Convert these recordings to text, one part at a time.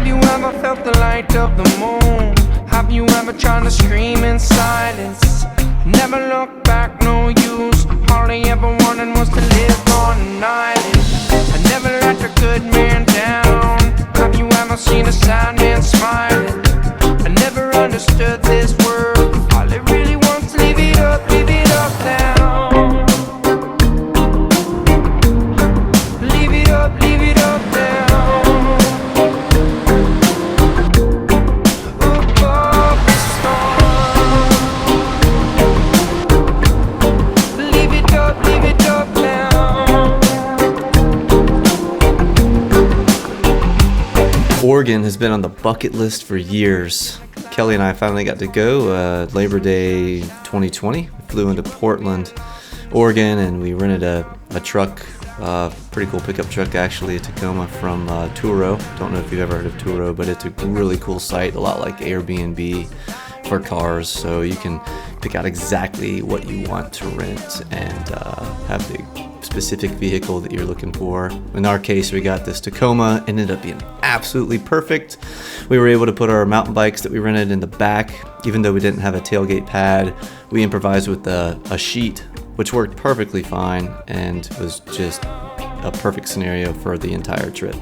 Have you ever felt the light of the moon? Have you ever tried to scream in silence? Never look back, no use. All I ever wanted was to live on an island. I never let a good man down. Have you ever seen a sad man smiling? I never understood this world. All it really wants, leave it up now. Leave it up now. Above the storm. Leave it up now. Oregon has been on the bucket list for years. Kelly and I finally got to go Labor Day 2020. We flew into Portland, Oregon, and we rented a truck, pretty cool pickup truck actually, a Tacoma from Turo. Don't know if you've ever heard of Turo, but it's a really cool site, a lot like Airbnb for cars. So you can pick out exactly what you want to rent and have the specific vehicle that you're looking for. In our case, we got this Tacoma. It ended up being absolutely perfect. We were able to put our mountain bikes that we rented in the back. Even though we didn't have a tailgate pad, we improvised with a sheet, which worked perfectly fine and was just a perfect scenario for the entire trip.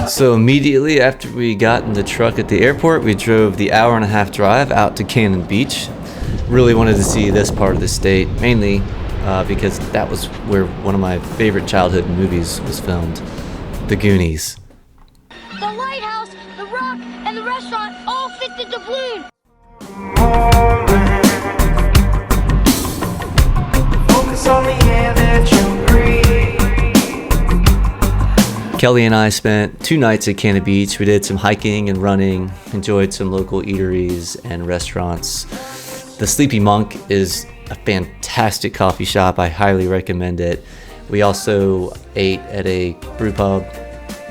So immediately after we got in the truck at the airport, we drove the hour-and-a-half drive out to Cannon Beach. Really wanted to see this part of the state, mainly because that was where one of my favorite childhood movies was filmed, The Goonies. The lighthouse, the rock, and the restaurant all fit the doubloon. Focus on the air that you breathe. Kelly and I spent 2 nights at Cannon Beach. We did some hiking and running, enjoyed some local eateries and restaurants. The Sleepy Monk is a fantastic coffee shop. I highly recommend it. We also ate at a brew pub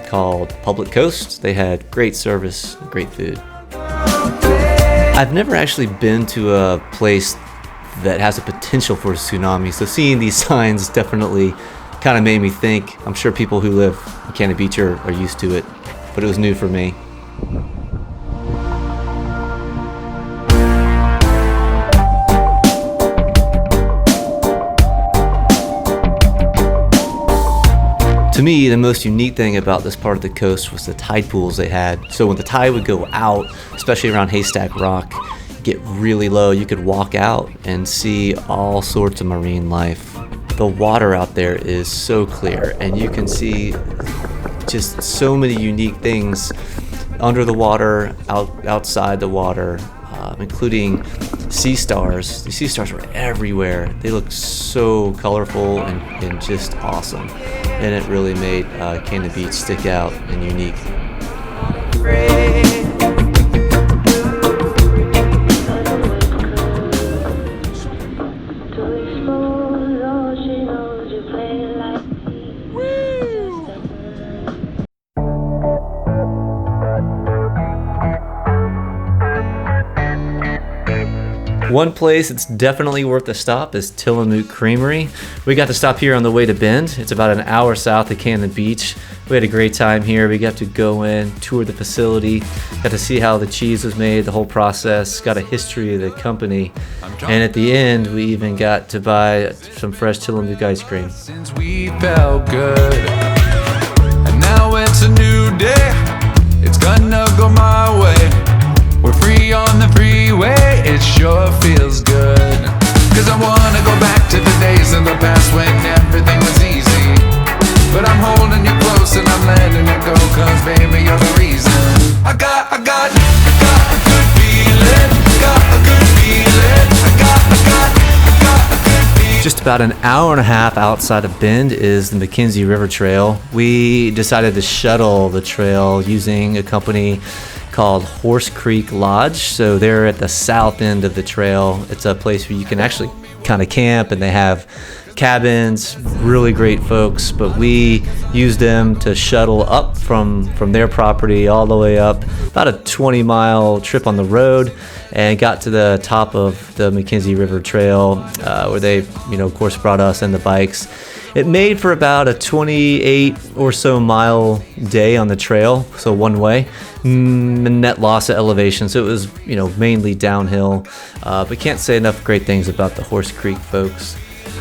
called Public Coast. They had great service, great food. I've never actually been to a place that has a potential for a tsunami, so seeing these signs definitely kind of made me think. I'm sure people who live in Cannon Beach are used to it, but it was new for me. To me, the most unique thing about this part of the coast was the tide pools they had. So when the tide would go out, especially around Haystack Rock, get really low, you could walk out and see all sorts of marine life. The water out there is so clear, and you can see just so many unique things under the water, outside the water, including sea stars. The sea stars were everywhere. They looked so colorful and just awesome, and it really made Cannon Beach stick out and unique. One place it's definitely worth a stop is Tillamook Creamery. We got to stop here on the way to Bend. It's about an hour south of Cannon Beach. We had a great time here. We got to go in, tour the facility, got to see how the cheese was made, the whole process, got a history of the company. And at the end, we even got to buy some fresh Tillamook ice cream. Since we felt good, and now it's a new day. It's gonna go my way. We're free on the freeway, it sure feels good. Cause I wanna go back to the days of the past when everything was easy. But I'm holding you close and I'm letting you go, cause baby you're the reason. I got a good feeling, got a good feeling. I got a good feeling. Just about an hour and a half outside of Bend is the McKenzie River Trail. We decided to shuttle the trail using a company called Horse Creek Lodge. So they're at the south end of the trail. It's a place where you can actually kind of camp, and they have cabins, really great folks, but we used them to shuttle up from their property all the way up, about a 20-mile trip on the road, and got to the top of the McKenzie River Trail, where they, of course, brought us and the bikes. It made for about a 28 or so mile day on the trail, so one way. Net loss of elevation, so it was, mainly downhill. But can't say enough great things about the Horse Creek folks.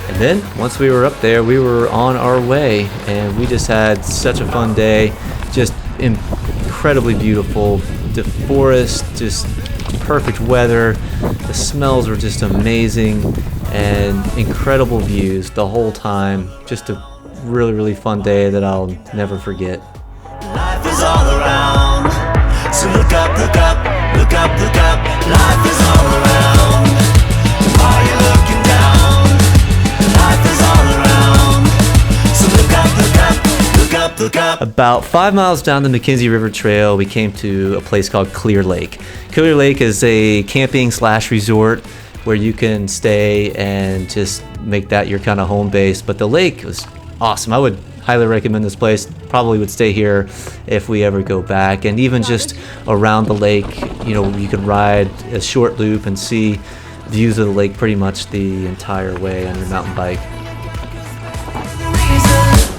And then once we were up there, we were on our way, and we just had such a fun day. Just incredibly beautiful. The forest, just perfect weather. The smells were just amazing, and incredible views the whole time. Just a really, really fun day that I'll never forget. Life is all around, so look up, look up, look up, look up. Life is all around, why are you looking down? Life is all around, so look up, look up, look up, look up. About 5 miles down the McKenzie River Trail, we came to a place called Clear Lake. Clear Lake is a camping/resort where you can stay and just make that your kind of home base. But the lake was awesome. I would highly recommend this place. Probably would stay here if we ever go back. And even just around the lake, you could ride a short loop and see views of the lake pretty much the entire way on your mountain bike.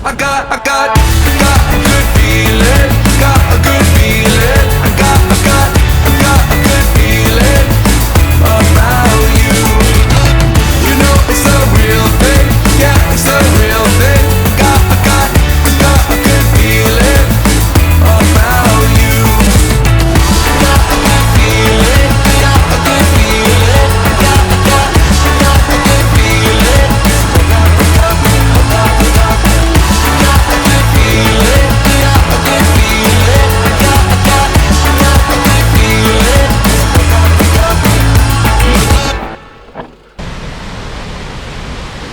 I got a good feeling. Got a good feeling. I got a good feeling about you. It's a real thing. Yeah, it's a real thing. Got a good feeling about you. Got a good feeling. Got a good feeling. Got a good feeling.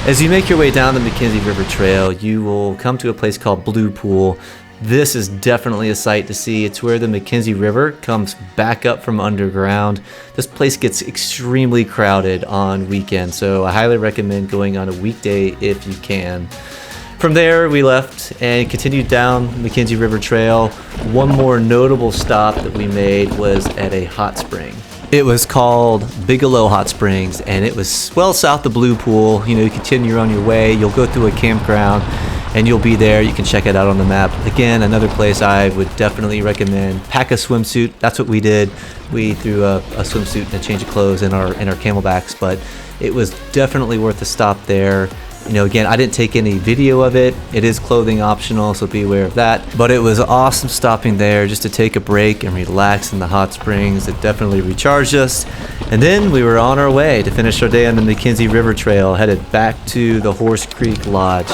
As you make your way down the McKenzie River Trail, you will come to a place called Blue Pool. This is definitely a sight to see. It's where the McKenzie River comes back up from underground. This place gets extremely crowded on weekends, so I highly recommend going on a weekday if you can. From there, we left and continued down McKenzie River Trail. One more notable stop that we made was at a hot spring. It was called Bigelow Hot Springs, and it was well south of Blue Pool. You continue on your way, you'll go through a campground, and you'll be there. You can check it out on the map. Again, another place I would definitely recommend. Pack a swimsuit. That's what we did. We threw a swimsuit and a change of clothes in our camelbacks, but it was definitely worth a stop there. Again, I didn't take any video of it. It is clothing optional, so be aware of that. But it was awesome stopping there just to take a break and relax in the hot springs. It definitely recharged us. And then we were on our way to finish our day on the McKenzie River Trail, headed back to the Horse Creek Lodge.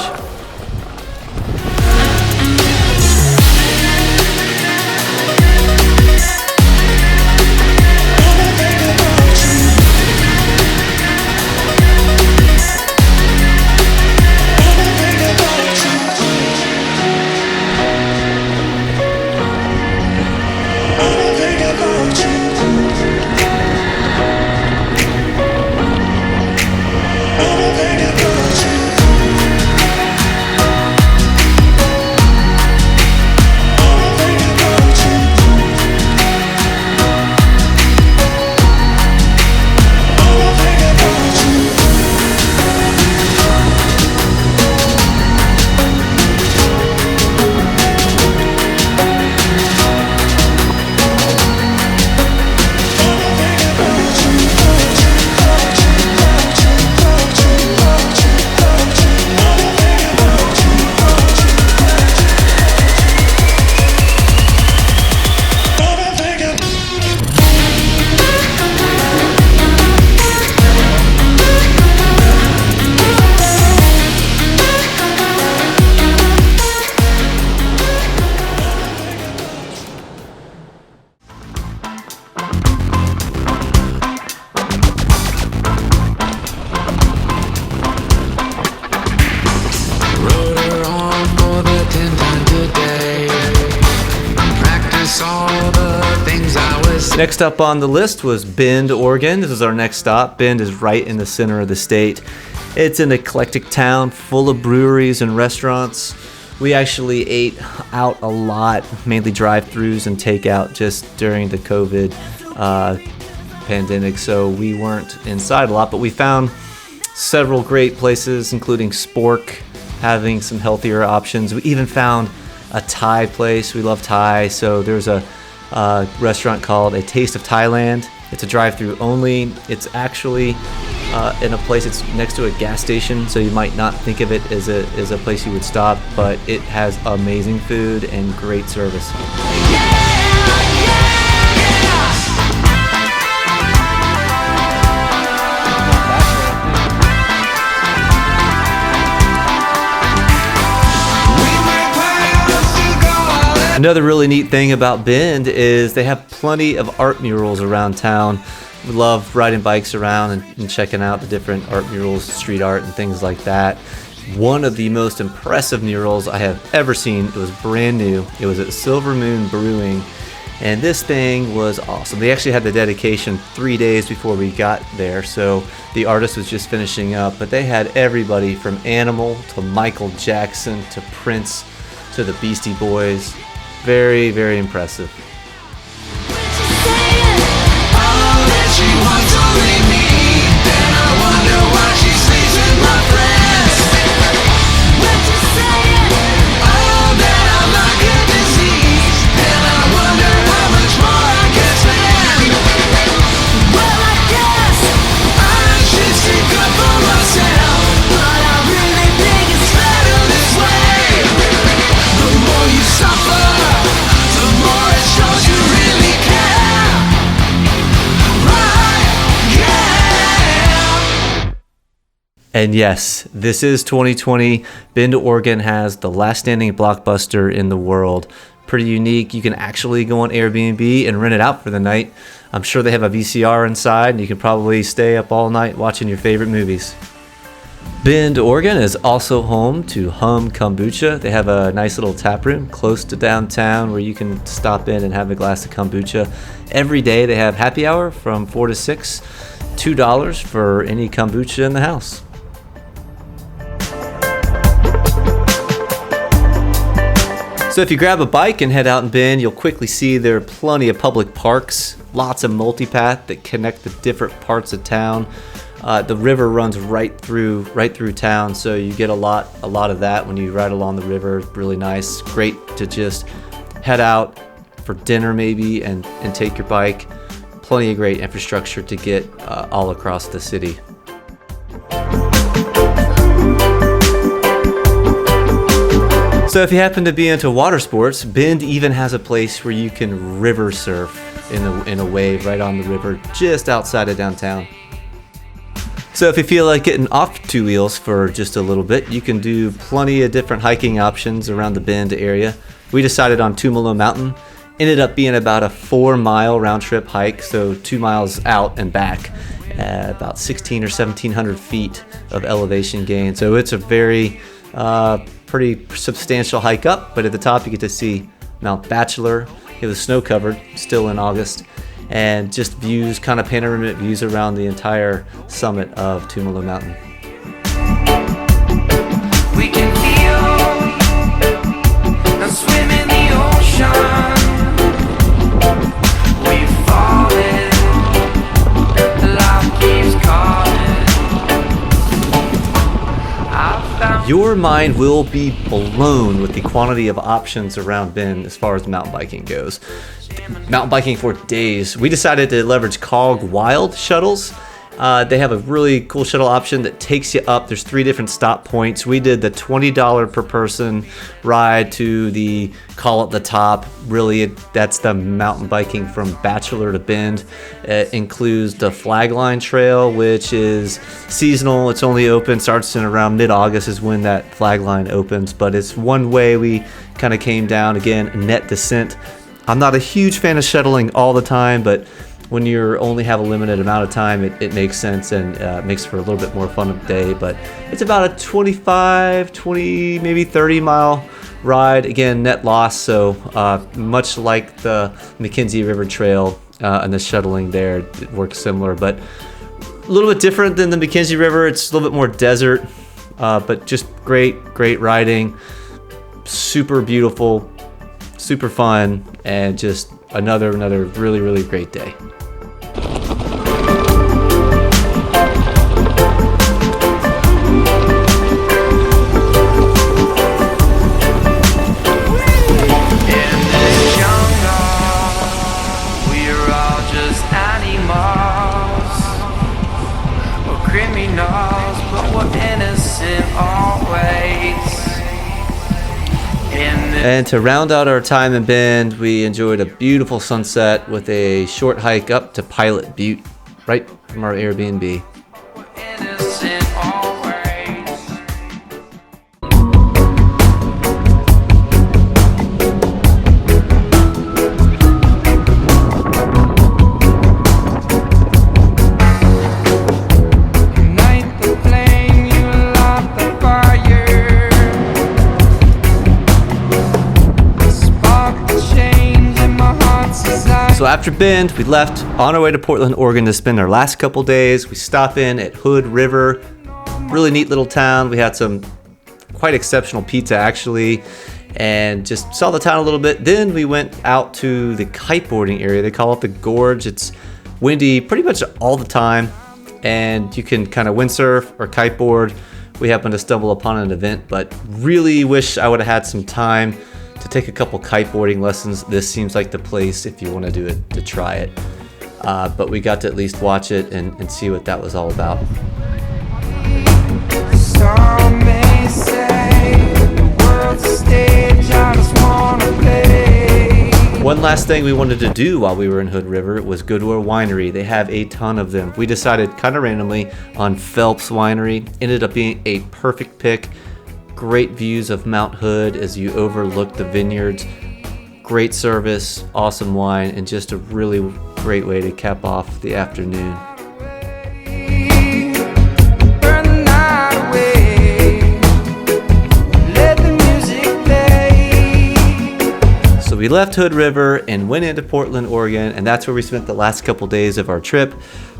Next up on the list was Bend, Oregon. This is our next stop. Bend is right in the center of the state. It's an eclectic town full of breweries and restaurants. We actually ate out a lot, mainly drive-thrus and takeout just during the COVID pandemic, so we weren't inside a lot, but we found several great places, including Spork, having some healthier options. We even found a Thai place. We love Thai, so there's a restaurant called A Taste of Thailand. It's a drive-through only. It's actually in a place, it's next to a gas station, so you might not think of it as a place you would stop, but it has amazing food and great service. Another really neat thing about Bend is they have plenty of art murals around town. We love riding bikes around and checking out the different art murals, street art and things like that. One of the most impressive murals I have ever seen, it was brand new. It was at Silver Moon Brewing, and this thing was awesome. They actually had the dedication 3 days before we got there, so the artist was just finishing up, but they had everybody from Animal to Michael Jackson to Prince to the Beastie Boys. Very, very impressive. And yes, this is 2020. Bend, Oregon has the last standing Blockbuster in the world. Pretty unique. You can actually go on Airbnb and rent it out for the night. I'm sure they have a VCR inside, and you can probably stay up all night watching your favorite movies. Bend, Oregon is also home to Hum Kombucha. They have a nice little tap room close to downtown where you can stop in and have a glass of kombucha. Every day they have happy hour from 4 to 6, $2 for any kombucha in the house. So if you grab a bike and head out in Bend, you'll quickly see there are plenty of public parks, lots of multipath that connect the different parts of town. The river runs right through town, so you get a lot of that when you ride along the river. Really nice, great to just head out for dinner maybe and take your bike. Plenty of great infrastructure to get all across the city. So if you happen to be into water sports, Bend even has a place where you can river surf in a wave right on the river just outside of downtown. So if you feel like getting off two wheels for just a little bit, you can do plenty of different hiking options around the Bend area. We decided on Tumalo Mountain. Ended up being about a 4-mile round trip hike, so 2 miles out and back, about 1,600 or 1,700 feet of elevation gain. So it's a very pretty substantial hike up, but at the top you get to see Mount Bachelor. It was snow covered, still in August, and just views, kind of panoramic views around the entire summit of Tumalo Mountain. We can feel and swim in the ocean. We've fallen, life keeps calling. Your mind will be blown with the quantity of options around Bend as far as mountain biking goes. Mountain biking for days. We decided to leverage Cog Wild shuttles. They have a really cool shuttle option that takes you up. There's 3 different stop points. We did the $20 per person ride to the Call at the Top. Really, that's the mountain biking from Bachelor to Bend. It includes the Flagline Trail, which is seasonal. It's only open, starts in around mid-August is when that Flagline opens. But it's one way we kind of came down. Again, net descent. I'm not a huge fan of shuttling all the time, but when you only have a limited amount of time, it makes sense and makes for a little bit more fun of the day. But it's about a 20, maybe 30 mile ride. Again, net loss, so much like the McKenzie River Trail and the shuttling there, it works similar. But little bit different than the McKenzie River. It's a little bit more desert, but just great riding. Super beautiful, super fun, and just another really great day. In this jungle, we're all just animals. We're criminals, but we're innocent always. And to round out our time in Bend, we enjoyed a beautiful sunset with a short hike up to Pilot Butte, right from our Airbnb. Innocent always. Ignite the flame, you light the fire. Spark the change in my heart's desire. So after Bend, we left on our way to Portland, Oregon to spend our last couple days. We stop in at Hood River, really neat little town. We had some quite exceptional pizza actually, and just saw the town a little bit. Then we went out to the kiteboarding area. They call it the Gorge. It's windy pretty much all the time, and you can kind of windsurf or kiteboard. We happened to stumble upon an event, but really wish I would have had some time to take a couple kiteboarding lessons. This seems like the place if you want to do it, to try it. But we got to at least watch it and see what that was all about. Some may say the world's a stage, I just wanna play. One last thing we wanted to do while we were in Hood River was go to a winery. They have a ton of them. We decided kind of randomly on Phelps Winery. Ended up being a perfect pick. Great views of Mount Hood as you overlook the vineyards. Great service, awesome wine, and just a really great way to cap off the afternoon. Burn the night away. Let the music play. So we left Hood River and went into Portland, Oregon, and that's where we spent the last couple days of our trip.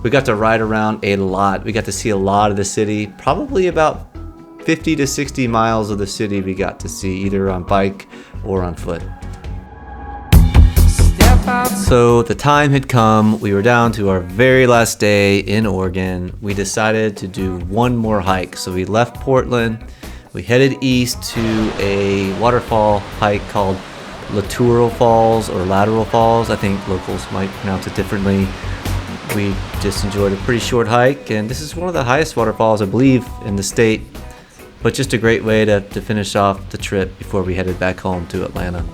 We got to ride around a lot. We got to see a lot of the city, probably about 50 to 60 miles of the city we got to see, either on bike or on foot. Step out. So the time had come. We were down to our very last day in Oregon. We decided to do one more hike. So we left Portland. We headed east to a waterfall hike called Lateral Falls or Lateral Falls. I think locals might pronounce it differently. We just enjoyed a pretty short hike, and this is one of the highest waterfalls, I believe, in the state. But just a great way to finish off the trip before we headed back home to Atlanta.